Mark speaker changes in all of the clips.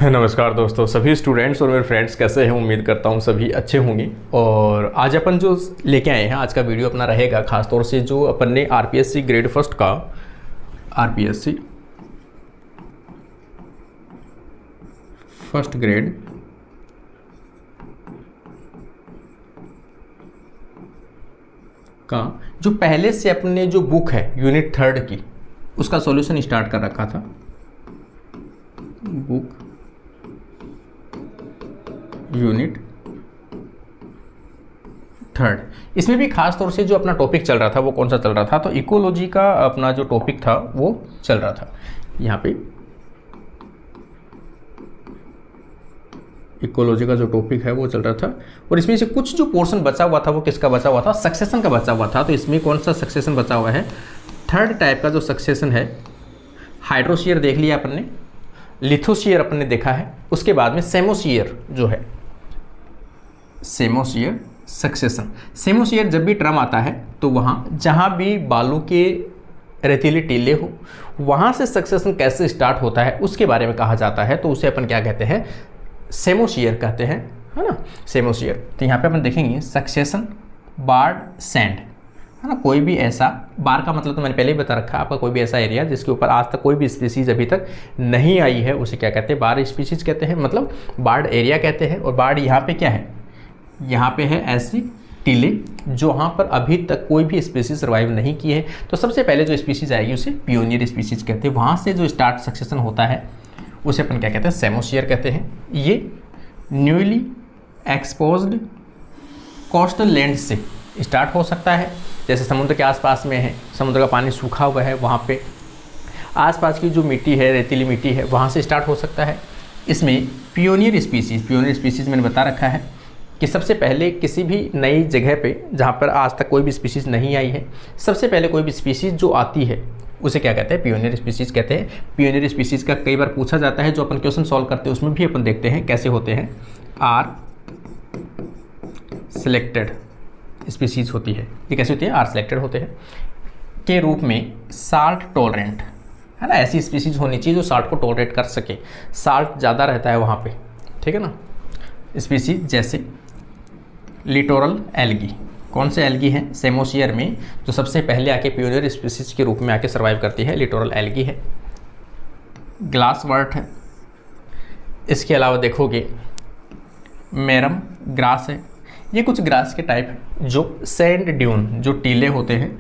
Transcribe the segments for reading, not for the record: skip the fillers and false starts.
Speaker 1: नमस्कार दोस्तों, सभी स्टूडेंट्स और मेरे फ्रेंड्स कैसे हैं। उम्मीद करता हूं सभी अच्छे होंगे। और आज अपन जो लेके आए हैं, आज का वीडियो अपना रहेगा खासतौर से जो अपन ने आरपीएससी ग्रेड फर्स्ट का आरपीएससी फर्स्ट ग्रेड का जो पहले से अपने जो बुक है यूनिट 3 की, उसका सॉल्यूशन स्टार्ट कर रखा था। बुक यूनिट 3, इसमें भी खास तौर से जो अपना टॉपिक चल रहा था वो कौन सा चल रहा था, तो इकोलॉजी का अपना जो टॉपिक था वो चल रहा था। यहाँ पे इकोलॉजी का जो टॉपिक है वो चल रहा था, और इसमें से कुछ जो पोर्शन बचा हुआ था वो किसका बचा हुआ था, सक्सेशन का बचा हुआ था। तो इसमें कौन सा सक्सेशन बचा हुआ है, थर्ड टाइप का जो सक्सेशन है। हाइड्रोशीयर देख लिया अपन ने, लिथोशीयर अपन ने देखा है, उसके बाद में सेमोशीयर जो है, सेमोशीयर सक्सेशन। सेमोशीयर जब भी टर्म आता है तो वहाँ जहाँ भी बालू के रेतीले टीले हो वहाँ से सक्सेशन कैसे स्टार्ट होता है उसके बारे में कहा जाता है। तो उसे अपन क्या कहते हैं, सेमोशीयर कहते हैं, है ना, सेमोशीयर। तो यहाँ पे अपन देखेंगे सक्सेशन बार्ड सैंड, है ना। कोई भी ऐसा, बार का मतलब तो मैंने पहले ही बता रखा है आपका, कोई भी ऐसा एरिया जिसके ऊपर आज तक कोई भी स्पीसीज अभी तक नहीं आई है उसे क्या कहते हैं, बार स्पीसीज कहते हैं, मतलब बार्ड एरिया कहते हैं। और बार्ड यहाँ पे क्या है, यहाँ पे है ऐसी टीले जो यहाँ पर अभी तक कोई भी स्पीसीज सर्वाइव नहीं की है। तो सबसे पहले जो स्पीसीज आएगी उसे पियोनियर स्पीसीज कहते हैं। वहाँ से जो स्टार्ट सक्सेशन होता है उसे अपन क्या कहते हैं, सेमोशीयर कहते हैं। ये न्यूली एक्सपोज्ड कोस्टल लैंड से स्टार्ट हो सकता है, जैसे समुद्र के आसपास में है, समुद्र का पानी सूखा हुआ है, वहाँ पे आसपास की जो मिट्टी है, रेतीली मिट्टी है, वहाँ से स्टार्ट हो सकता है। इसमें पियोनियर स्पीसीज मैंने बता रखा है कि सबसे पहले किसी भी नई जगह पे जहाँ पर आज तक कोई भी स्पीसीज नहीं आई है, सबसे पहले कोई भी स्पीसीज जो आती है उसे क्या कहते हैं, पियोनियर स्पीसीज कहते हैं। पियोनियर स्पीसीज का कई बार पूछा जाता है, जो अपन क्वेश्चन सॉल्व करते हैं उसमें भी अपन देखते हैं कैसे होते हैं। आर सिलेक्टेड स्पीसीज होती है, ये कैसे होती है, आर सिलेक्टेड होते हैं के रूप में। साल्ट टॉलरेंट, है ना, ऐसी स्पीसीज होनी चाहिए जो साल्ट को टॉलरेट कर सके, साल्ट ज़्यादा रहता है वहाँ पे, ठीक है ना। स्पीसीज जैसे लिटोरल एल्गी, कौन से एल्गी हैं, सेमोशीयर में जो सबसे पहले आके पियोनियर स्पीसीज के रूप में आके सर्वाइव करती है, लिटोरल एल्गी है। ग्लास वर्ट है। इसके अलावा देखोगे मैरम ग्रास है। ये कुछ ग्रास के टाइप है जो सैंड ड्यून, जो टीले होते हैं,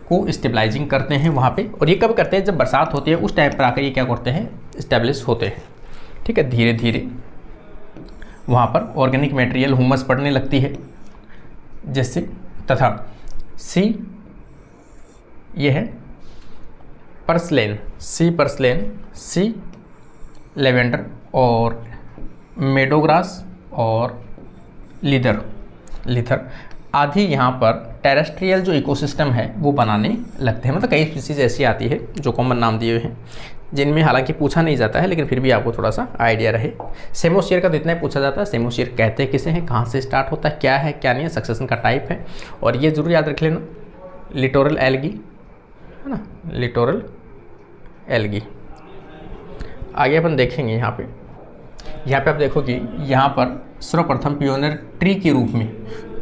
Speaker 1: को स्टेबलाइजिंग करते हैं वहाँ पे। और ये कब करते हैं, जब बरसात होती है उस टाइप पर आकर ये क्या करते हैं, स्टेब्लिश होते हैं, ठीक है। धीरे धीरे वहाँ पर ऑर्गेनिक मटेरियल हुमस पड़ने लगती है, जैसे तथा सी, ये है पर्सलेन, सी पर्सलेन, सी लेवेंडर और मेडोग्रास और लिथर आदि यहाँ पर टेरेस्ट्रियल जो इकोसिस्टम है वो बनाने लगते हैं। मतलब कई स्पीसीज ऐसी आती है जो कॉमन नाम दिए हुए हैं, जिनमें हालांकि पूछा नहीं जाता है, लेकिन फिर भी आपको थोड़ा सा आइडिया रहे। सेमोशीयर का तो इतना ही पूछा जाता है, सेमोशीयर कहते हैं किसे हैं, कहाँ से स्टार्ट होता है, क्या है क्या नहीं है, सक्सेशन का टाइप है। और ये जरूर याद रख लेना, लिटोरल एल्गी, है ना, लिटोरल एल्गी। आगे अपन देखेंगे यहाँ पे आप देखोगे यहाँ पर सर्वप्रथम पियोनियर ट्री के रूप में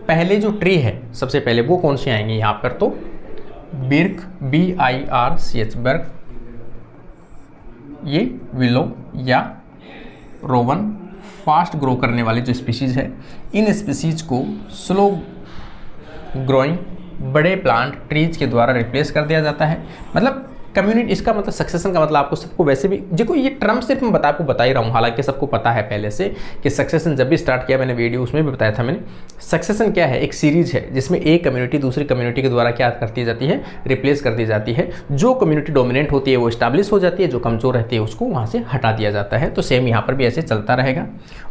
Speaker 1: पहले जो ट्री है सबसे पहले वो कौन से आएंगे यहाँ पर, तो बिर्क, BIRCH, बर्क, ये विलो या रोवन, फास्ट ग्रो करने वाले जो स्पीसीज है, इन स्पीसीज को स्लो ग्रोइंग बड़े प्लांट ट्रीज के द्वारा रिप्लेस कर दिया जाता है। मतलब कम्युनिटी, इसका मतलब सक्सेशन का मतलब आपको सबको वैसे भी, देखो ये टर्म सिर्फ मैं आपको बता ही रहा हूँ, हालांकि सबको पता है पहले से कि सक्सेशन जब भी स्टार्ट किया, मैंने वीडियो उसमें भी बताया था मैंने। सक्सेशन क्या है, एक सीरीज है जिसमें एक कम्युनिटी दूसरी कम्युनिटी के द्वारा क्या करती जाती है, रिप्लेस कर दी जाती है। जो कम्युनिटी डोमिनेंट होती है वो स्टैब्लिश हो जाती है, जो कमज़ोर रहती है उसको वहाँ से हटा दिया जाता है। तो सेम यहाँ पर भी ऐसे चलता रहेगा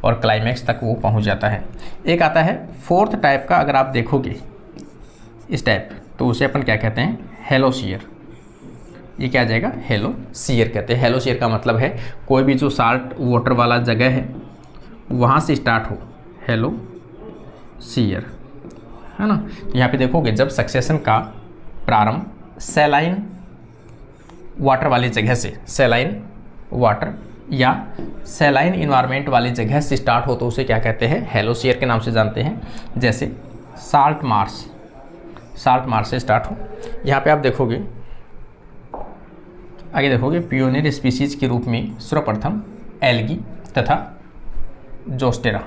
Speaker 1: और क्लाइमैक्स तक वो पहुँच जाता है। एक आता है फोर्थ टाइप का, अगर आप देखोगे इस टाइप, तो उसे अपन क्या कहते हैं, हेलोशीयर। ये क्या आ जाएगा, हेलोशीयर कहते हैं। हेलोशीयर का मतलब है कोई भी जो साल्ट वाटर वाला जगह है वहाँ से स्टार्ट हो, हेलोशीयर, है ना। यहाँ पे देखोगे जब सक्सेशन का प्रारंभ सैलाइन वाटर वाली जगह से, सैलाइन वाटर या सैलाइन इन्वायरमेंट वाली जगह से स्टार्ट हो तो उसे क्या कहते हैं, हेलोसियर के नाम से जानते हैं। जैसे साल्ट मार्श से स्टार्ट हो। यहाँ पे आप देखोगे, आगे देखोगे, पियोनियर स्पीसीज के रूप में सर्वप्रथम एल्गी तथा जोस्टेरा,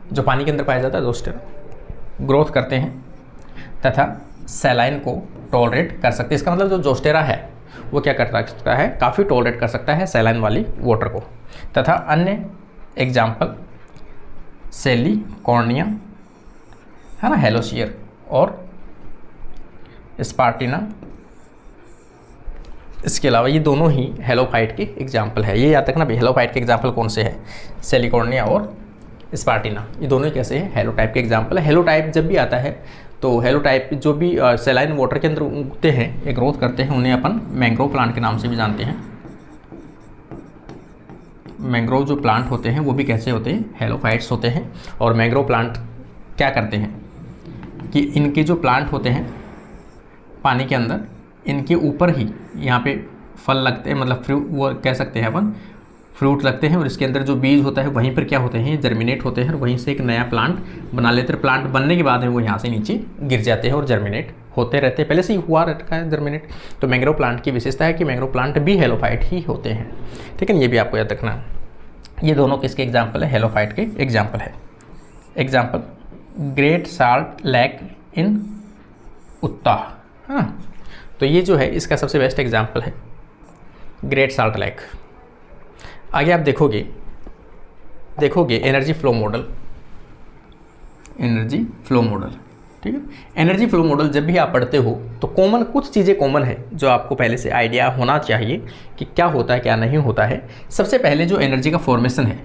Speaker 1: जो पानी के अंदर पाया जाता है जोस्टेरा, ग्रोथ करते हैं तथा सैलाइन को टॉलरेट कर सकते हैं। इसका मतलब जो जोस्टेरा है वो क्या कर सकता है, काफ़ी टॉलरेट कर सकता है सैलाइन वाली वाटर को। तथा अन्य एग्जाम्पल सेलिकॉर्निया है ना, हेलोसियर और स्पार्टिना। इसके अलावा ये दोनों ही हेलोफाइट के एग्जाम्पल है। ये याद रखना भी, हेलोफाइट के एग्जाम्पल कौन से हैं, सेलिकॉर्निया और स्पार्टिना, ये दोनों ही कैसे हैं, हेलोटाइप के एग्जाम्पल है। हेलोटाइप जब भी आता है तो हेलोटाइप जो भी सैलाइन वाटर के अंदर उगते हैं या ग्रोथ करते हैं उन्हें अपन मैंग्रोव प्लांट के नाम से भी जानते हैं। मैंग्रोव जो प्लांट होते हैं वो भी कैसे होते हैं, हेलोफाइट्स होते हैं। और मैंग्रोव प्लांट क्या करते हैं कि इनके जो प्लांट होते हैं पानी के अंदर, इनके ऊपर ही यहाँ पे फल लगते हैं, मतलब फ्रूट, वो कह सकते हैं अपन फ्रूट लगते हैं। और इसके अंदर जो बीज होता है वहीं पर क्या होते हैं, जर्मिनेट होते हैं और वहीं से एक नया प्लांट बना लेते हैं। प्लांट बनने के बाद में वो यहाँ से नीचे गिर जाते हैं और जर्मिनेट होते रहते हैं, पहले से ही हुआ रहता है जर्मिनेट। तो मैंग्रोव प्लांट की विशेषता है कि मैंग्रोव प्लांट भी हेलोफाइट ही होते हैं, ठीक है। ये भी आपको याद रखना है। ये दोनों किसके एग्जाम्पल है, हेलोफाइट के एग्जाम्पल है। Example great salt lake in Utah, हाँ, तो ये जो है इसका सबसे बेस्ट एग्जाम्पल है ग्रेट साल्ट लेक। आगे आप देखोगे एनर्जी फ्लो मॉडल, ठीक है। एनर्जी फ्लो मॉडल जब भी आप पढ़ते हो तो कॉमन कुछ चीज़ें कॉमन है जो आपको पहले से आइडिया होना चाहिए कि क्या होता है क्या नहीं होता है। सबसे पहले जो एनर्जी का फॉर्मेशन है,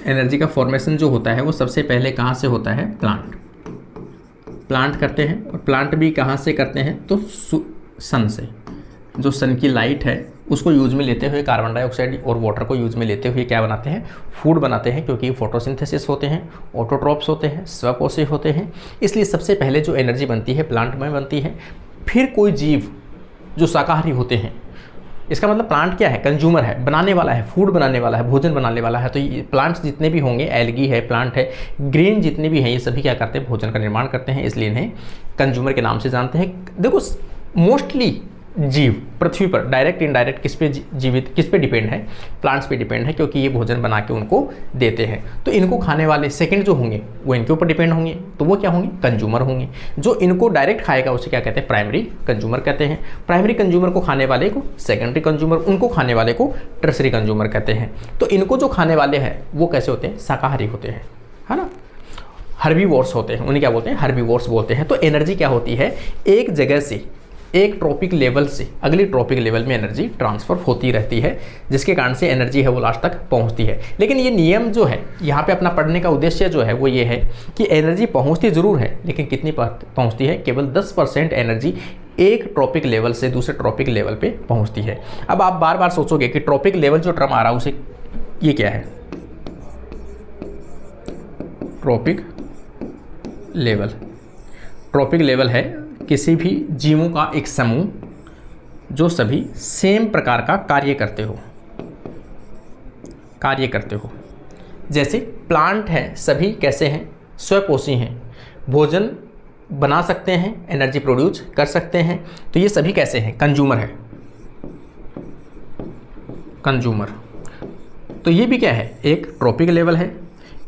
Speaker 1: एनर्जी का फॉर्मेशन जो होता है वो सबसे पहले कहाँ से होता है, प्लांट करते हैं। और प्लांट भी कहाँ से करते हैं, तो सन से। जो सन की लाइट है उसको यूज में लेते हुए कार्बन डाइऑक्साइड और वाटर को यूज में लेते हुए क्या बनाते हैं, फूड बनाते हैं, क्योंकि फोटोसिंथेसिस होते हैं, ऑटोट्रॉप्स होते हैं, स्वपोषी होते हैं। इसलिए सबसे पहले जो एनर्जी बनती है प्लांट में बनती है। फिर कोई जीव जो शाकाहारी होते हैं, इसका मतलब प्लांट क्या है, कंज्यूमर है, बनाने वाला है, फूड बनाने वाला है, भोजन बनाने वाला है। तो ये प्लांट्स जितने भी होंगे, एल्गी है, प्लांट है, ग्रीन जितने भी हैं, ये सभी क्या करते हैं, भोजन का निर्माण करते हैं। इसलिए इन्हें कंज्यूमर के नाम से जानते हैं। देखो मोस्टली जीव पृथ्वी पर डायरेक्ट इनडायरेक्ट किस पे डिपेंड है, प्लांट्स पे डिपेंड है, क्योंकि ये भोजन बना के उनको देते हैं। तो इनको खाने वाले सेकंड जो होंगे वो इनके ऊपर डिपेंड होंगे, तो वो क्या होंगे, कंज्यूमर होंगे। जो इनको डायरेक्ट खाएगा उसे क्या कहते हैं, प्राइमरी कंज्यूमर कहते हैं। प्राइमरी कंज्यूमर को खाने वाले को सेकेंडरी कंज्यूमर, उनको खाने वाले को टर्सरी कंज्यूमर कहते हैं। तो इनको जो खाने वाले हैं वो कैसे होते हैं, शाकाहारी होते हैं, है ना, हर्बीवोर्स होते हैं, उन्हें क्या बोलते हैं, हर्बीवोर्स बोलते हैं। तो एनर्जी क्या होती है, एक जगह से एक ट्रॉपिक लेवल से अगली ट्रॉपिक लेवल में एनर्जी ट्रांसफ़र होती रहती है, जिसके कारण से एनर्जी है वो लास्ट तक पहुंचती है। लेकिन ये नियम जो है यहाँ पे अपना पढ़ने का उद्देश्य जो है वो ये है कि एनर्जी पहुंचती ज़रूर है, लेकिन कितनी पहुंचती है, केवल 10% एनर्जी एक ट्रॉपिक लेवल से दूसरे ट्रॉपिक लेवल पे पहुंचती है। अब आप बार बार सोचोगे कि ट्रॉपिक लेवल जो टर्म आ रहा है उसे, ये क्या है, ट्रॉपिक लेवल है किसी भी जीवों का एक समूह जो सभी सेम प्रकार का कार्य करते हो। जैसे प्लांट हैं, सभी कैसे हैं, स्वपोषी हैं, भोजन बना सकते हैं, एनर्जी प्रोड्यूस कर सकते हैं। तो ये सभी कैसे हैं, कंज्यूमर। तो ये भी क्या है, एक ट्रॉपिक लेवल है।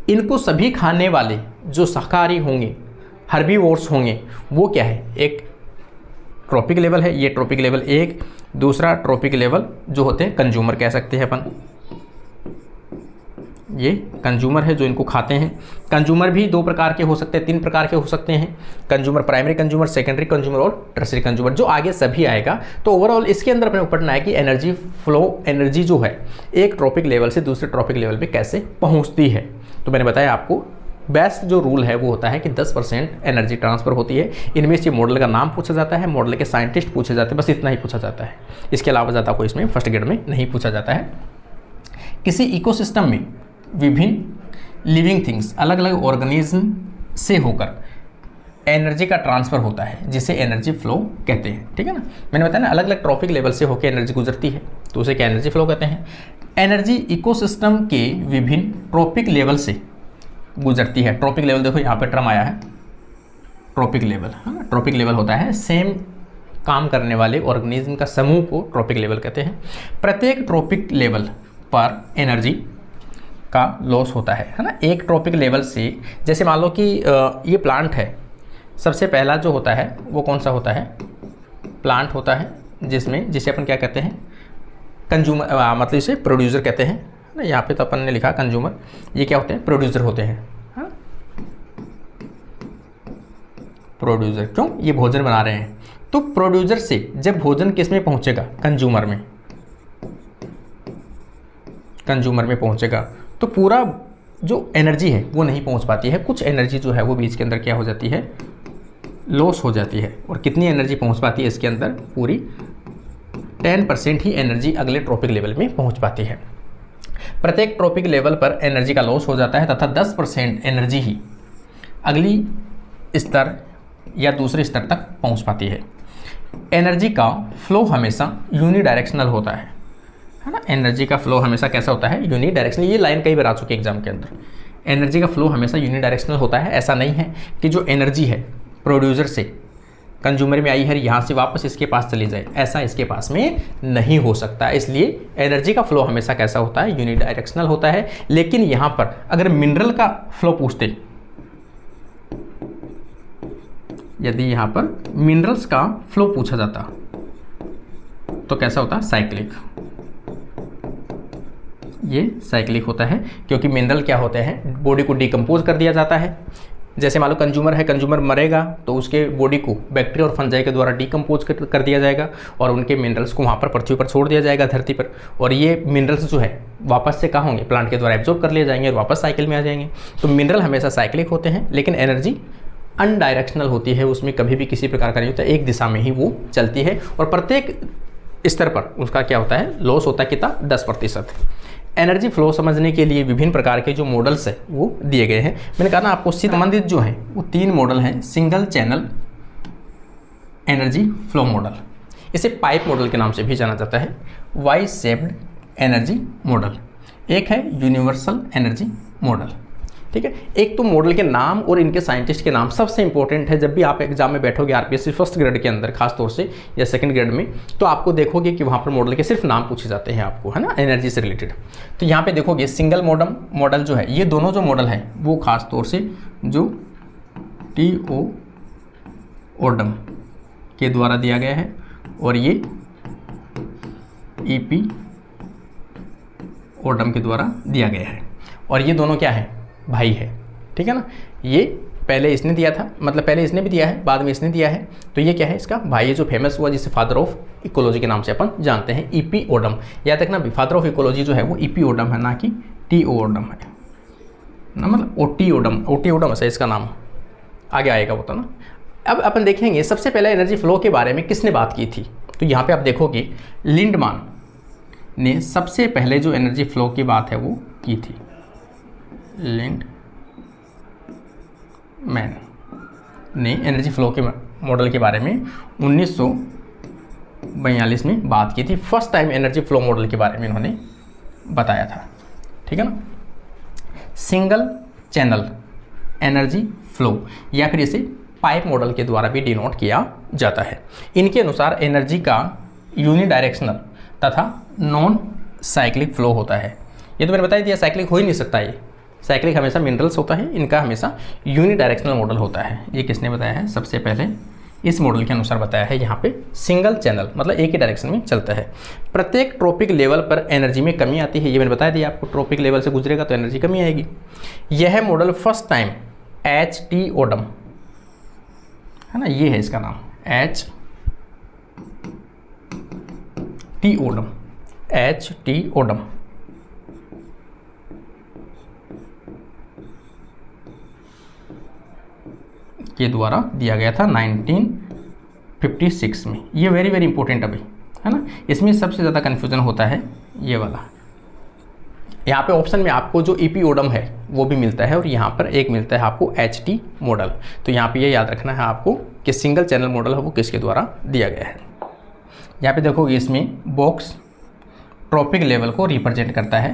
Speaker 1: इनको सभी खाने वाले जो शाकाहारी होंगे, हर्बीवोर्स होंगे, वो क्या है, एक ट्रॉपिक लेवल है। ये ट्रॉपिक लेवल एक, दूसरा ट्रॉपिक लेवल जो होते हैं कंज्यूमर कह सकते हैं अपन, ये कंज्यूमर है जो इनको खाते हैं। कंज्यूमर भी दो प्रकार के हो सकते हैं, तीन प्रकार के हो सकते हैं, consumer, primary consumer, secondary consumer और टर्सरी कंज्यूमर, जो आगे सभी आएगा। तो ओवरऑल इसके अंदर अपने पढ़ना है कि एनर्जी फ्लो, एनर्जी जो है एक ट्रॉपिक लेवल से दूसरे ट्रॉपिक लेवल पे कैसे पहुंचती है। तो मैंने बताया आपको बेस्ट जो रूल है वो होता है कि 10% एनर्जी ट्रांसफ़र होती है। इनमें से मॉडल का नाम पूछा जाता है, मॉडल के साइंटिस्ट पूछे जाते हैं, बस इतना ही पूछा जाता है। इसके अलावा ज़्यादा कोई इसमें फर्स्ट ग्रेड में नहीं पूछा जाता है। किसी इकोसिस्टम में विभिन्न लिविंग थिंग्स, अलग अलग ऑर्गेनिज्म से होकर एनर्जी का ट्रांसफ़र होता है जिसे एनर्जी फ्लो कहते हैं। ठीक है ना, मैंने बताया ना अलग अलग ट्रॉपिक लेवल से होकर एनर्जी गुजरती है तो उसे क्या एनर्जी फ्लो कहते हैं। एनर्जी इकोसिस्टम के विभिन्न ट्रॉपिक लेवल से गुजरती है। ट्रॉपिक लेवल देखो यहाँ पे टर्म आया है ट्रॉपिक लेवल, है ना। ट्रॉपिक लेवल होता है सेम काम करने वाले ऑर्गेनिज्म का समूह को ट्रॉपिक लेवल कहते हैं। प्रत्येक ट्रॉपिक लेवल पर एनर्जी का लॉस होता है ना। एक ट्रॉपिक लेवल से जैसे मान लो कि ये प्लांट है, सबसे पहला जो होता है वो कौन सा होता है, प्लांट होता है जिसे अपन क्या कहते हैं, कंज्यूमर, मतलब इसे प्रोड्यूसर कहते हैं ना। यहाँ पे तो अपन ने लिखा कंज्यूमर, ये क्या होते हैं, प्रोड्यूसर होते हैं, हाँ प्रोड्यूसर। क्यों, ये भोजन बना रहे हैं तो प्रोड्यूसर से जब भोजन किस में पहुँचेगा, कंज्यूमर में, कंज्यूमर में पहुँचेगा तो पूरा जो एनर्जी है वो नहीं पहुँच पाती है। कुछ एनर्जी जो है वो बीच के अंदर क्या हो जाती है, लॉस हो जाती है। और कितनी एनर्जी पहुँच पाती है इसके अंदर, पूरी 10% ही एनर्जी अगले ट्रॉपिक लेवल में पहुँच पाती है। प्रत्येक ट्रॉपिक लेवल पर एनर्जी का लॉस हो जाता है तथा 10% एनर्जी ही अगली स्तर या दूसरे स्तर तक पहुँच पाती है। एनर्जी का फ्लो हमेशा यूनिडायरेक्शनल होता है ना। एनर्जी का फ्लो हमेशा कैसा होता है, यूनिडायरेक्शनल। ये लाइन कई बार आ चुकी है एग्जाम के अंदर। एनर्जी का फ्लो हमेशा यूनिडायरेक्शनल होता है। ऐसा नहीं है कि जो एनर्जी है प्रोड्यूसर से कंज्यूमर में आई है यहाँ से वापस इसके पास चली जाए, ऐसा इसके पास में नहीं हो सकता। इसलिए एनर्जी का फ्लो हमेशा कैसा होता है, यूनिडायरेक्शनल होता है। लेकिन यहाँ पर अगर मिनरल का फ्लो पूछते, यदि यहाँ पर मिनरल्स का फ्लो पूछा जाता तो कैसा होता, साइक्लिक। ये साइक्लिक होता है क्योंकि मिनरल क्या होते हैं, बॉडी को डिकम्पोज कर दिया जाता है। जैसे मान लो कंज्यूमर है, कंज्यूमर मरेगा तो उसके बॉडी को बैक्टीरिया और फंजाई के द्वारा डिकम्पोज कर दिया जाएगा और उनके मिनरल्स को वहाँ पर पृथ्वी पर छोड़ दिया जाएगा, धरती पर। और ये मिनरल्स जो है वापस से कहाँ होंगे, प्लांट के द्वारा एब्जॉर्ब कर लिए जाएंगे और वापस साइकिल में आ जाएंगे। तो मिनरल हमेशा साइक्लिक होते हैं, लेकिन एनर्जी अनडायरेक्शनल होती है, उसमें कभी भी किसी प्रकार का नहीं होता, एक दिशा में ही वो चलती है। और प्रत्येक स्तर पर उसका क्या होता है, लॉस होता है कितना, 10%। एनर्जी फ्लो समझने के लिए विभिन्न प्रकार के जो मॉडल्स हैं वो दिए गए हैं। मैंने कहा ना आपको उससे संबंधित जो हैं वो 3 मॉडल हैं। Single channel energy flow model, इसे पाइप मॉडल के नाम से भी जाना जाता है। वाई शेप्ड एनर्जी मॉडल, एक है यूनिवर्सल एनर्जी मॉडल। ठीक है, एक तो मॉडल के नाम और इनके साइंटिस्ट के नाम सबसे इंपॉर्टेंट है। जब भी आप एग्जाम में बैठोगे आरपीएससी फर्स्ट ग्रेड के अंदर खास तौर से या सेकंड ग्रेड में, तो आपको देखोगे कि वहाँ पर मॉडल के सिर्फ नाम पूछे जाते हैं आपको, है ना, एनर्जी से रिलेटेड। तो यहाँ पे देखोगे सिंगल मॉडल जो है, ये दोनों जो मॉडल है वो खास तौर से जो टी.ओ. ओडम के द्वारा दिया गया है और ये ई.पी. ओडम के द्वारा दिया गया है। और ये दोनों क्या है, भाई है। ठीक है ना, ये पहले इसने दिया था, मतलब पहले इसने भी दिया है, बाद में इसने दिया है। तो ये क्या है, इसका भाई है जो फेमस हुआ, जिसे फादर ऑफ इकोलॉजी के नाम से अपन जानते हैं, ई.पी. ओडम। याद रखना, फादर ऑफ इकोलॉजी जो है वो ई.पी. ओडम है, ना कि टी.ओ. ओडम है ना, मतलब ओ.टी. ओडम है इसका नाम, आगे आएगा वो तो ना। अब अपन देखेंगे सबसे पहले एनर्जी फ्लो के बारे में किसने बात की थी। तो यहाँ पे आप देखोगे लिंडमान ने सबसे पहले जो एनर्जी फ्लो की बात है वो की थी। लिंडमैन ने एनर्जी फ्लो के मॉडल के बारे में 1942 में बात की थी। First time energy flow model के बारे में इन्होंने बताया था। ठीक है ना, सिंगल चैनल एनर्जी फ्लो या फिर इसे पाइप मॉडल के द्वारा भी डिनोट किया जाता है। इनके अनुसार एनर्जी का यूनिडायरेक्शनल तथा नॉन साइक्लिक फ्लो होता है। ये तो मैंने बता दिया, साइक्लिक हो ही नहीं सकता। ये साइक्लिक हमेशा मिनरल्स होता है, इनका हमेशा यूनिडायरेक्शनल मॉडल होता है। ये किसने बताया है, सबसे पहले इस मॉडल के अनुसार बताया है। यहाँ पे सिंगल चैनल मतलब एक ही डायरेक्शन में चलता है। प्रत्येक ट्रॉपिक लेवल पर एनर्जी में कमी आती है, ये मैंने बता दिया आपको। ट्रॉपिक लेवल से गुजरेगा तो एनर्जी कमी आएगी। यह model first time H.T. Odum, है ना, ये है इसका नाम, H.T. ओडम के द्वारा दिया गया था 1956 में। ये वेरी वेरी इंपॉर्टेंट अभी, है ना। इसमें सबसे ज़्यादा कन्फ्यूज़न होता है ये वाला। यहाँ पे ऑप्शन में आपको जो ई.पी. ओडम है वो भी मिलता है, और यहाँ पर एक मिलता है आपको HT मॉडल। तो यहाँ पे ये याद रखना है आपको कि सिंगल चैनल मॉडल है वो किसके द्वारा दिया गया है। यहाँ पे देखोगे इसमें बॉक्स ट्रॉपिक लेवल को रिप्रेजेंट करता है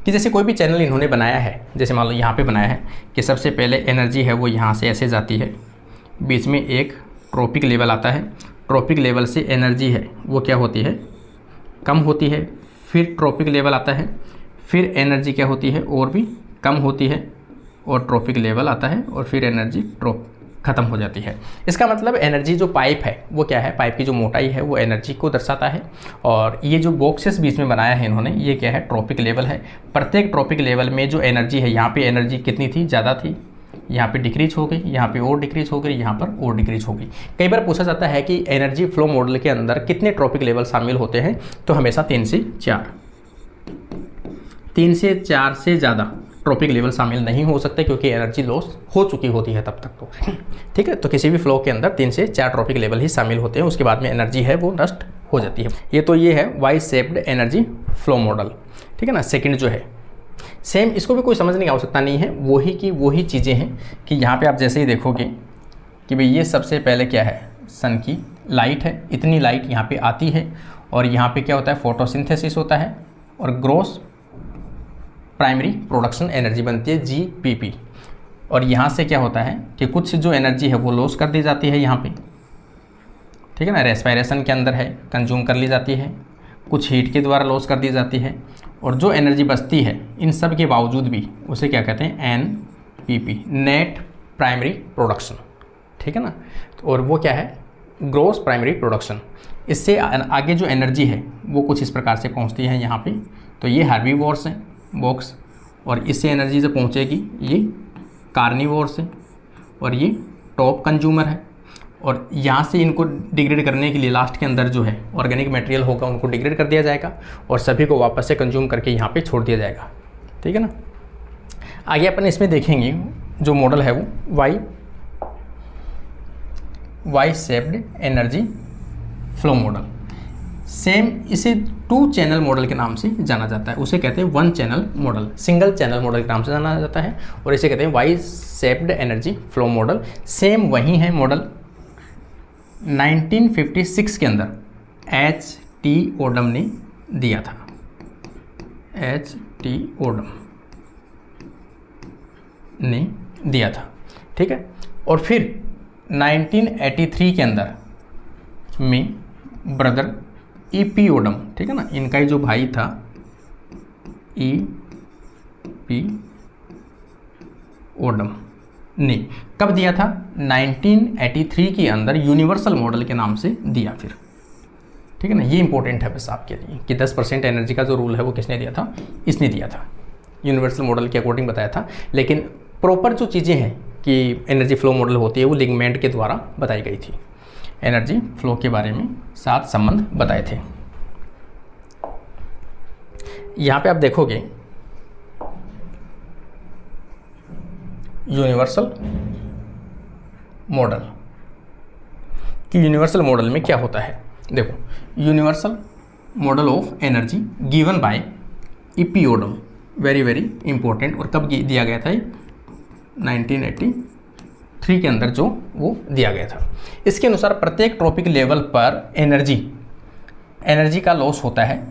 Speaker 1: कि जैसे कोई भी चैनल इन्होंने बनाया है, जैसे मान लो यहाँ पे बनाया है कि सबसे पहले एनर्जी है वो यहाँ से ऐसे जाती है, बीच में एक ट्रॉपिक लेवल आता है, ट्रॉपिक लेवल से एनर्जी है वो क्या होती है, कम होती है, फिर ट्रॉपिक लेवल आता है, फिर एनर्जी क्या होती है और भी कम होती है, और ट्रॉपिक लेवल आता है, और फिर एनर्जी ख़त्म हो जाती है। इसका मतलब एनर्जी जो पाइप है वो क्या है, पाइप की जो मोटाई है वो एनर्जी को दर्शाता है। और ये जो बॉक्सेस बीच में बनाया है इन्होंने, ये क्या है, ट्रॉपिक लेवल है। प्रत्येक ट्रॉपिक लेवल में जो एनर्जी है, यहाँ पे एनर्जी कितनी थी, ज़्यादा थी, यहाँ पे डिक्रीज हो गई, यहाँ पे और डिक्रीज हो गई, यहाँ पर और डिक्रीज हो गई। कई बार पूछा जाता है कि एनर्जी फ्लो मॉडल के अंदर कितने ट्रॉपिक लेवल शामिल होते हैं, तो हमेशा 3 से 4, 3 से 4 से ज़्यादा ट्रॉपिक लेवल शामिल नहीं हो सकते, क्योंकि एनर्जी लॉस हो चुकी होती है तब तक तो, ठीक है। तो किसी भी फ्लो के अंदर 3 से 4 ट्रॉपिक लेवल ही शामिल होते हैं, उसके बाद में एनर्जी है वो नष्ट हो जाती है। ये है Y shaped energy flow model, ठीक है ना। सेकंड जो है सेम, इसको भी कोई समझने की आवश्यकता नहीं है, वही चीज़ें हैं कि यहाँ पे आप जैसे ही देखोगे कि भाई ये सबसे पहले क्या है, सन की लाइट है, इतनी लाइट यहाँ पे आती है, और यहाँ पे क्या होता है, फोटोसिंथेसिस होता है, और ग्रॉस प्राइमरी प्रोडक्शन एनर्जी बनती है GPP। और यहाँ से क्या होता है कि कुछ जो एनर्जी है वो लॉस कर दी जाती है यहाँ पे, ठीक है ना, रेस्पिरेशन के अंदर है, कंज्यूम कर ली जाती है, कुछ हीट के द्वारा लॉस कर दी जाती है, और जो एनर्जी बचती है इन सब के बावजूद भी उसे क्या कहते हैं, NPP, नेट प्राइमरी प्रोडक्शन, ठीक है ना। और वो क्या है, ग्रॉस प्राइमरी प्रोडक्शन। इससे आगे जो एनर्जी है वो कुछ इस प्रकार से पहुंचती है यहाँ पे। तो ये हर्बीवोर्स हैं बॉक्स, और इससे एनर्जी से पहुंचेगी ये कार्निवोर्स है, और ये टॉप कंज्यूमर है। और यहाँ से इनको डिग्रेड करने के लिए लास्ट के अंदर जो है ऑर्गेनिक मटेरियल होगा उनको डिग्रेड कर दिया जाएगा, और सभी को वापस से कंज्यूम करके यहाँ पे छोड़ दिया जाएगा, ठीक है ना। आगे अपन इसमें देखेंगे जो मॉडल है वो Y shaped energy flow model. Same इसे 2 चैनल मॉडल के नाम से जाना जाता है, उसे कहते हैं 1 channel model, single channel model के नाम से जाना जाता है, और इसे कहते हैं Y shaped energy flow model. Same वही है मॉडल, 1956 के अंदर HT ओडम ने दिया था, HT ओडम ने दिया था, ठीक है। और फिर 1983 के अंदर में ब्रदर EP ओडम, ठीक है ना, इनका ही जो भाई था EP ओडम ने कब दिया था, 1983 के अंदर यूनिवर्सल मॉडल के नाम से दिया फिर, ठीक है ना। ये इंपॉर्टेंट है बस आपके लिए कि 10% एनर्जी का जो रूल है वो किसने दिया था, इसने दिया था, यूनिवर्सल मॉडल के अकॉर्डिंग बताया था। लेकिन प्रॉपर जो चीज़ें हैं कि एनर्जी फ्लो मॉडल होती है वो लिगमेंट के द्वारा बताई गई थी, एनर्जी फ्लो के बारे में 7 संबंध बताए थे। यहाँ पे आप देखोगे यूनिवर्सल मॉडल कि यूनिवर्सल मॉडल में क्या होता है। देखो, universal model of energy given by EP Odum, very very important. और कब दिया गया था, 1983 के अंदर जो वो दिया गया था। इसके अनुसार प्रत्येक ट्रॉपिक लेवल पर एनर्जी का लॉस होता है,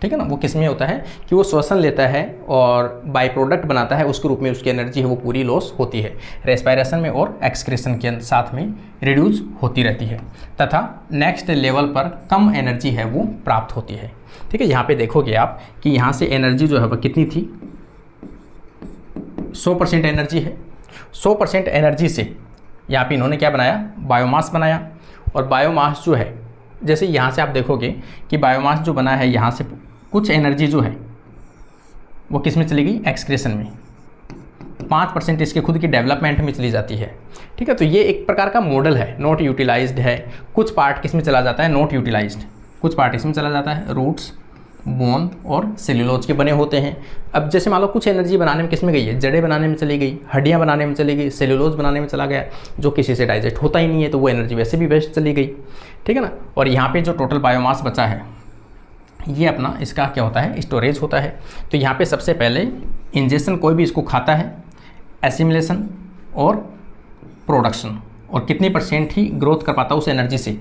Speaker 1: ठीक है ना। वो किस में होता है कि वो श्वसन लेता है और बाई प्रोडक्ट बनाता है, उसके रूप में उसकी एनर्जी है वो पूरी लॉस होती है, रेस्पिरेशन में और एक्सक्रीशन के साथ में रिड्यूस होती रहती है, तथा नेक्स्ट लेवल पर कम एनर्जी है वो प्राप्त होती है, ठीक है। यहाँ पे देखोगे आप कि यहाँ से एनर्जी जो है वह कितनी थी, 100% एनर्जी है। 100% एनर्जी से यहाँ पे इन्होंने क्या बनाया, बायोमास बनाया। और बायोमास जो है, जैसे यहाँ से आप देखोगे कि बायोमास जो बना है, यहाँ से कुछ एनर्जी जो है वो किस में चली गई, एक्सक्रीशन में, 5% इसके खुद की डेवलपमेंट में चली जाती है, ठीक है। तो ये एक प्रकार का मॉडल है, नॉट यूटिलाइज्ड है। कुछ पार्ट किस में चला जाता है, नॉट यूटिलाइज्ड, कुछ पार्ट इसमें चला जाता है, रूट्स, बोन और सेल्यूलोज के बने होते हैं। अब जैसे मान लो कुछ एनर्जी बनाने में किस में गई है, जड़ें बनाने में चली गई, हड्डियाँ बनाने में चली गई, सेल्यूलोज बनाने में चला गया, जो किसी से डाइजेस्ट होता ही नहीं है, तो वो एनर्जी वैसे भी वेस्ट चली गई, ठीक है ना। और यहाँ पे जो टोटल बायोमास बचा है ये अपना इसका क्या होता है, स्टोरेज होता है। तो यहाँ पे सबसे पहले इंजेक्शन कोई भी इसको खाता है, एसिमिलेशन और प्रोडक्शन, और कितनी % ही ग्रोथ कर पाता है उस एनर्जी से।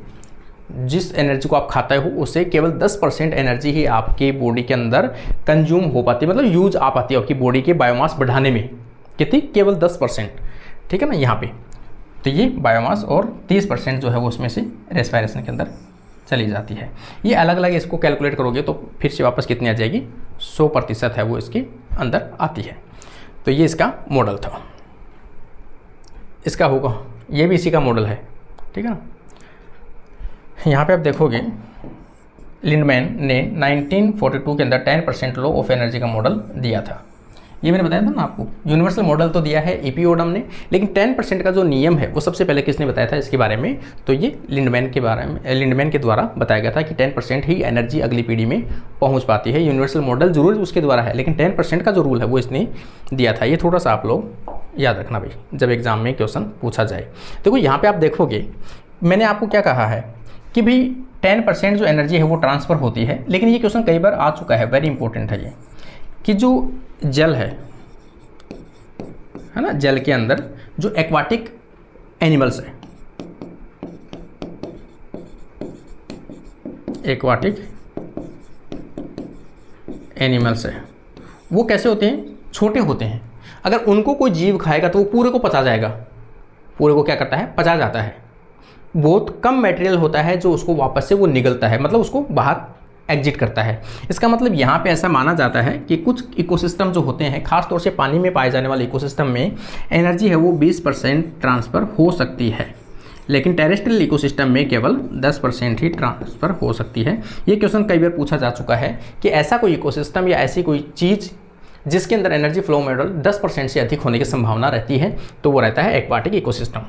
Speaker 1: जिस एनर्जी को आप खाते हो उससे केवल 10% एनर्जी ही आपके बॉडी के अंदर कंज्यूम हो पाती है, मतलब यूज आ पाती है आपकी बॉडी के बायोमास बढ़ाने में। कितनी? केवल 10%, ठीक है ना यहाँ पे। तो ये बायोमास और 30% जो है वो उसमें से रेस्पिरेशन के अंदर चली जाती है। ये अलग अलग इसको कैलकुलेट करोगे तो फिर से वापस कितनी आ जाएगी, 100% है वो इसके अंदर आती है। तो ये इसका मॉडल था, इसका होगा, ये भी इसी का मॉडल है, ठीक है ना। यहाँ पे आप देखोगे लिंडमैन ने 1942 के अंदर 10% लॉ ऑफ एनर्जी का मॉडल दिया था। ये मैंने बताया था ना आपको, यूनिवर्सल मॉडल तो दिया है ईपीओडम ने, लेकिन 10% का जो नियम है वो सबसे पहले किसने बताया था इसके बारे में, तो ये लिंडमैन के द्वारा बताया गया था कि 10% ही एनर्जी अगली पीढ़ी में पहुंच पाती है। यूनिवर्सल मॉडल जरूर उसके द्वारा है, लेकिन 10% का जो रूल है वो इसने दिया था। ये थोड़ा सा आप लोग याद रखना भाई, जब एग्जाम में क्वेश्चन पूछा जाए। देखो यहाँ पर आप देखोगे, मैंने आपको क्या कहा है कि भाई 10% जो एनर्जी है वो ट्रांसफ़र होती है, लेकिन ये क्वेश्चन कई बार आ चुका है, वेरी इंपॉर्टेंट है ये, कि जो जल है ना, जल के अंदर जो एक्वाटिक एनिमल्स है, एक्वाटिक एनिमल्स है, वो कैसे होते हैं, छोटे होते हैं। अगर उनको कोई जीव खाएगा तो वो पूरे को पचा जाएगा, पूरे को क्या करता है, पचा जाता है। बहुत कम मटेरियल होता है जो उसको वापस से वो निगलता है, मतलब उसको बाहर एग्जिट करता है। इसका मतलब यहाँ पे ऐसा माना जाता है कि कुछ इकोसिस्टम जो होते हैं, खास तौर से पानी में पाए जाने वाले इकोसिस्टम में एनर्जी है वो 20% ट्रांसफ़र हो सकती है, लेकिन टेरेस्ट्रियल इकोसिस्टम में केवल 10% ही ट्रांसफ़र हो सकती है। ये क्वेश्चन कई बार पूछा जा चुका है कि ऐसा कोई इकोसिस्टम या ऐसी कोई चीज़ जिसके अंदर एनर्जी फ्लो मॉडल 10% से अधिक होने की संभावना रहती है, तो वो रहता है एक्वाटिक इकोसिस्टम।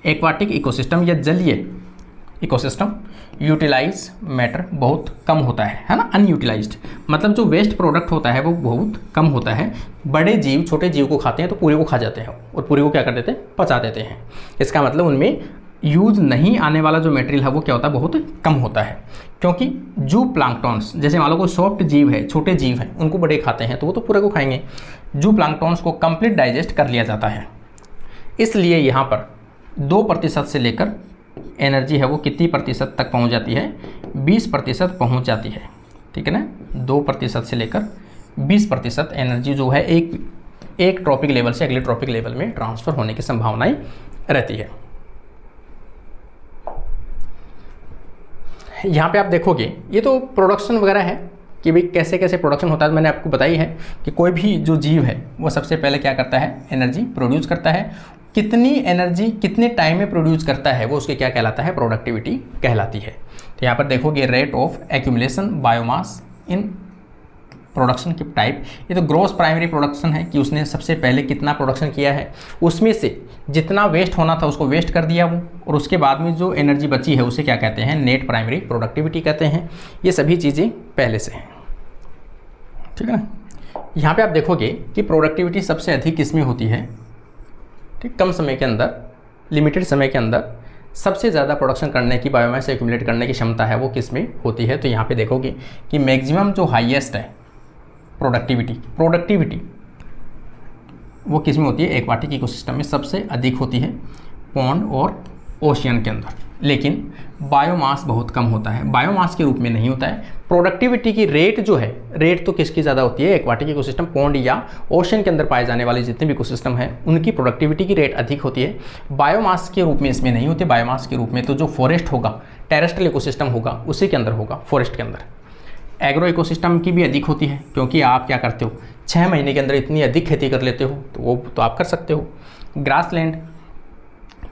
Speaker 1: एक्वाटिक इकोसिस्टम या जलीय इकोसिस्टम यूटिलाइज मैटर बहुत कम होता है ना, अनयूटिलाइज्ड, मतलब जो वेस्ट प्रोडक्ट होता है वो बहुत कम होता है। बड़े जीव छोटे जीव को खाते हैं तो पूरे को खा जाते हैं और पूरे को क्या कर देते हैं, पचा देते हैं। इसका मतलब उनमें यूज नहीं आने वाला जो मटेरियल है वो क्या होता है, बहुत कम होता है। क्योंकि जू प्लांक्टॉन्स, जैसे मान लो कोई सॉफ्ट जीव है, छोटे जीव हैं, उनको बड़े खाते हैं तो वो तो पूरे को खाएंगे। जू प्लांक्टॉन्स को कंप्लीट डाइजेस्ट कर लिया जाता है, इसलिए यहाँ पर 2% से लेकर एनर्जी है वो कितनी प्रतिशत तक पहुंच जाती है, 20% पहुंच जाती है, ठीक है ना। 2% से लेकर 20% एनर्जी जो है एक ट्रॉपिक लेवल से अगले ट्रॉपिक लेवल में ट्रांसफ़र होने की संभावनाएं रहती है। यहाँ पे आप देखोगे ये तो प्रोडक्शन वगैरह है कि भाई कैसे कैसे प्रोडक्शन होता है। मैंने आपको बताई है कि कोई भी जो जीव है वो सबसे पहले क्या करता है, एनर्जी प्रोड्यूस करता है। कितनी एनर्जी कितने टाइम में प्रोड्यूस करता है वो उसके क्या कहलाता है, प्रोडक्टिविटी कहलाती है। तो यहाँ पर देखोगे rate of accumulation biomass in production की टाइप, ये तो ग्रॉस प्राइमरी प्रोडक्शन है कि उसने सबसे पहले कितना प्रोडक्शन किया है, उसमें से जितना वेस्ट होना था उसको वेस्ट कर दिया वो, और उसके बाद में जो एनर्जी बची है उसे क्या कहते हैं, नेट प्राइमरी प्रोडक्टिविटी कहते हैं। ये सभी चीज़ें पहले से हैं, ठीक है ना। यहाँ पे आप देखोगे कि प्रोडक्टिविटी सबसे अधिक किसमें होती है, ठीक, कम समय के अंदर, लिमिटेड समय के अंदर सबसे ज़्यादा प्रोडक्शन करने की, बायोमास एक्यूमुलेट करने की क्षमता है वो किसमें होती है। तो यहाँ पे देखोगे कि मैक्सिमम जो हाईएस्ट है प्रोडक्टिविटी वो किसमें होती है, एक्वाटिक इकोसिस्टम में सबसे अधिक होती है, पॉन्ड और ओशियन के अंदर। लेकिन बायोमास बहुत कम होता है, बायोमास के रूप में नहीं होता है। प्रोडक्टिविटी की रेट जो है, रेट तो किसकी ज़्यादा होती है, एक्वाटिक इकोसिस्टम, पॉन्ड या ओशन के अंदर पाए जाने वाले जितने भी इकोसिस्टम हैं उनकी प्रोडक्टिविटी की रेट अधिक होती है। बायोमास के रूप में इसमें नहीं होती। बायोमास के रूप में तो जो फॉरेस्ट होगा, टेरेस्ट्रियल इकोसिस्टम होगा, उसी के अंदर होगा, फॉरेस्ट के अंदर। एग्रो इकोसिस्टम की भी अधिक होती है, क्योंकि आप क्या करते हो, 6 महीने के अंदर इतनी अधिक खेती कर लेते हो, तो वो तो आप कर सकते हो। ग्रासलैंड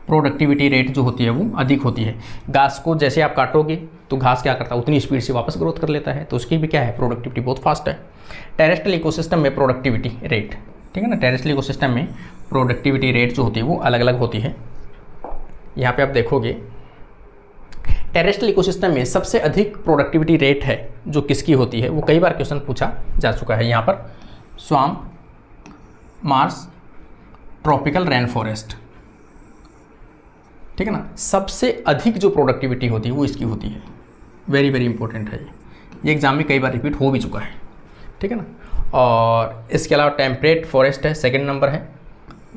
Speaker 1: प्रोडक्टिविटी रेट जो होती है वो अधिक होती है। घास को जैसे आप काटोगे तो घास क्या करता है, उतनी स्पीड से वापस ग्रोथ कर लेता है, तो उसकी भी क्या है, प्रोडक्टिविटी बहुत फास्ट है। टेरेस्ट्रियल इकोसिस्टम में प्रोडक्टिविटी रेट, ठीक है ना, टेरेस्ट्रियल इकोसिस्टम में प्रोडक्टिविटी रेट जो होती है वो अलग अलग होती है। यहाँ पे आप देखोगे टेरेस्ट्रियल इकोसिस्टम में सबसे अधिक प्रोडक्टिविटी रेट है जो किसकी होती है, वो कई बार क्वेश्चन पूछा जा चुका है। यहाँ पर swamp, Marsh, tropical rain forest, ठीक है ना, सबसे अधिक जो प्रोडक्टिविटी होती है वो इसकी होती है। वेरी वेरी इंपॉर्टेंट है ये, ये एग्जाम में कई बार रिपीट हो भी चुका है, ठीक है ना। और इसके अलावा टेम्परेट फॉरेस्ट है, सेकंड नंबर है।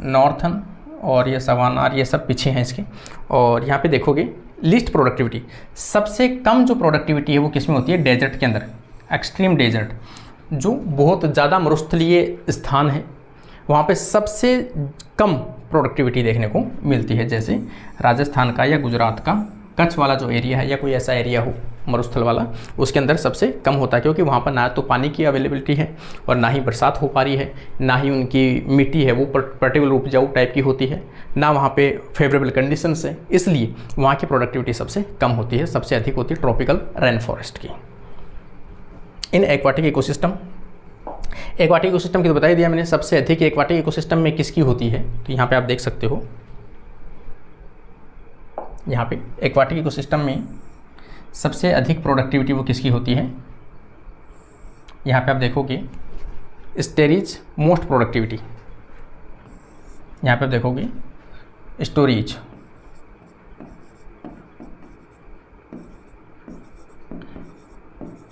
Speaker 1: नॉर्थन और ये सवाना ये सब पीछे हैं इसके। और यहाँ पे देखोगे लीस्ट प्रोडक्टिविटी, सबसे कम जो प्रोडक्टिविटी है वो किस में होती है, डेजर्ट के अंदर, एक्सट्रीम डेजर्ट, जो बहुत ज़्यादा मरुस्थलीय स्थान है, वहाँ पे सबसे कम प्रोडक्टिविटी देखने को मिलती है। जैसे राजस्थान का या गुजरात का कच्छ वाला जो एरिया है, या कोई ऐसा एरिया हो मरुस्थल वाला, उसके अंदर सबसे कम होता है, क्योंकि वहाँ पर ना तो पानी की अवेलेबिलिटी है और ना ही बरसात हो पा रही है, ना ही उनकी मिट्टी है वो पर्टिकुलर उपजाऊ टाइप की होती है, ना वहाँ पे फेवरेबल कंडीशंस है, इसलिए वहाँ की प्रोडक्टिविटी सबसे कम होती है। सबसे अधिक होती है ट्रॉपिकल रेन फॉरेस्ट की। इन एक्वाटिक इकोसिस्टम, एक्वाटिक इकोसिस्टम की तो बता ही दिया मैंने, सबसे अधिक एक्वाटिक इकोसिस्टम में किसकी होती है, तो यहाँ पे आप देख सकते हो, यहाँ पे एक्वाटिक इकोसिस्टम में सबसे अधिक प्रोडक्टिविटी वो किसकी होती है, यहाँ पे आप देखोगे स्टोरेज मोस्ट प्रोडक्टिविटी, यहाँ पे आप देखोगे स्टोरेज,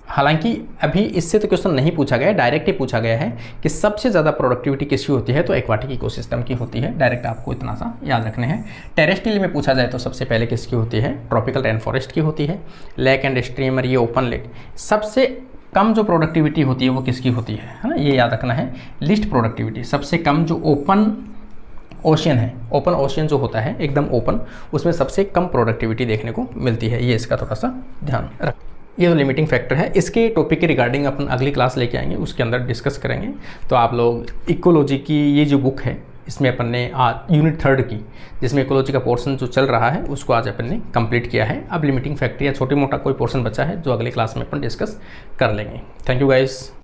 Speaker 1: हालांकि अभी इससे तो क्वेश्चन नहीं पूछा गया है, डायरेक्ट ही पूछा गया है कि सबसे ज़्यादा प्रोडक्टिविटी किसकी होती है, तो एक्वाटिक इकोसिस्टम की होती है। डायरेक्ट आपको इतना सा याद रखने हैं। टेरेस्ट्रियल में पूछा जाए तो सबसे पहले किसकी होती है, ट्रॉपिकल रेन फॉरेस्ट की होती है। लेक एंड स्ट्रीम और ये ओपन लेक, सबसे कम जो प्रोडक्टिविटी होती है वो किसकी होती है ना, ये याद रखना है। लिस्ट प्रोडक्टिविटी, सबसे कम जो ओपन ओशियन है, ओपन ओशियन जो होता है एकदम ओपन, उसमें सबसे कम प्रोडक्टिविटी देखने को मिलती है। ये इसका थोड़ा सा ध्यान रख। ये तो लिमिटिंग फैक्टर है, इसके टॉपिक के रिगार्डिंग अपन अगली क्लास लेके आएंगे, उसके अंदर डिस्कस करेंगे। तो आप लोग इकोलॉजी की ये जो बुक है, इसमें अपन ने यूनिट 3 की, जिसमें इकोलॉजी का पोर्शन जो चल रहा है उसको आज अपन ने कंप्लीट किया है। अब लिमिटिंग फैक्टर या छोटी मोटा कोई पोर्शन बचा है जो अगली क्लास में अपन डिस्कस कर लेंगे। Thank you guys.